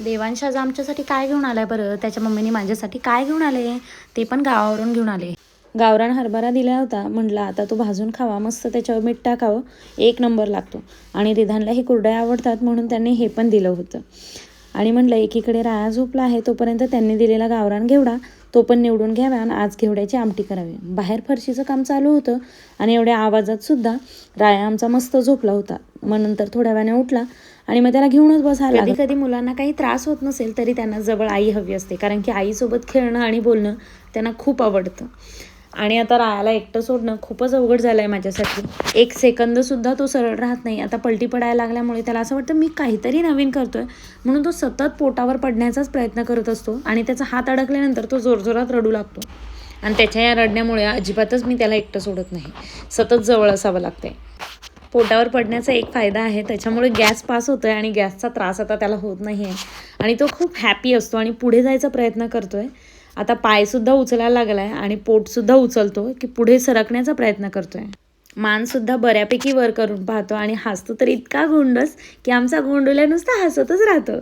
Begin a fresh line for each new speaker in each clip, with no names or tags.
देवांश आज आमच्यासाठी काय घेऊन आलाय बरं? त्याच्या मम्मीने माझ्यासाठी काय घेऊन आले? ते पण गावावरून घेऊन आले. गावरान हरभरा दिला होता. म्हटलं आता तो भाजून खावा, मस्त त्याच्यावर मीठ टाकावं, एक नंबर लागतो. आणि रिधानला हे कुरडया आवडतात म्हणून त्यांनी हे पण दिलं होतं. आणि म्हटलं एकीकडे राया झोपला आहे तोपर्यंत त्यांनी दिलेला गावरान घेवडा तो पण निवडून घ्यावा आणि आज घेवड्याची आमटी करावी. बाहेर फरशीचं काम चालू होतं आणि एवढ्या आवाजात सुद्धा राया आमचा मस्त झोपला होता. मग नंतर थोड्या वेळाने उठला आणि मग त्याला घेऊनच बसायला. कधी कधी मुलांना काही त्रास होत नसेल तरी त्यांना जवळ आई हवी असते, कारण की आईसोबत खेळणं आणि बोलणं त्यांना खूप आवडतं. आणि आता रायाला एकटं सोडणं खूपच अवघड झालं आहे माझ्यासाठी. एक सेकंदसुद्धा तो सरळ राहत नाही. आता पलटी पडायला लागल्यामुळे त्याला असं वाटतं मी काहीतरी नवीन करतोय, म्हणून तो सतत पोटावर पडण्याचाच प्रयत्न करत असतो. आणि त्याचा हात अडकल्यानंतर तो जोरजोरात रडू लागतो. आणि त्याच्या या रडण्यामुळे अजिबातच मी त्याला एकटं सोडत नाही, सतत जवळ असावं लागते. पोटावर पडण्याचा एक फायदा आहे, त्याच्यामुळे गॅस पास होतोय आणि गॅसचा त्रास आता त्याला होत नाही आहे. आणि तो खूप हॅपी असतो आणि पुढे जायचा प्रयत्न करतोय. आता पायसुद्धा उचलायला लागला आहे आणि पोटसुद्धा उचलतो की पुढे सरकण्याचा प्रयत्न करतोय. मानसुद्धा बऱ्यापैकी वर करून पाहतो आणि हसतो तर इतका गोंडस की आमचा गोंडूला नुसता हसतच राहतो.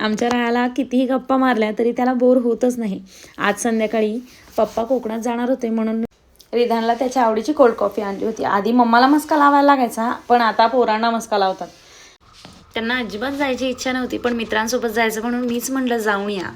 आमच्या रायाला कितीही गप्पा मारल्या तरी त्याला बोर होतच नाही. आज संध्याकाळी पप्पा कोकणात जाणार होते म्हणून रिधानला त्याच्या आवडीची कोल्ड कॉफी आणली होती. आधी मम्माला मस्का लावायला लागायचा, पण आता पोरांना मस्का लावतात. त्यांना अजिबात जायची इच्छा नव्हती, पण मित्रांसोबत जायचं म्हणून मीच म्हटलं जाऊन या.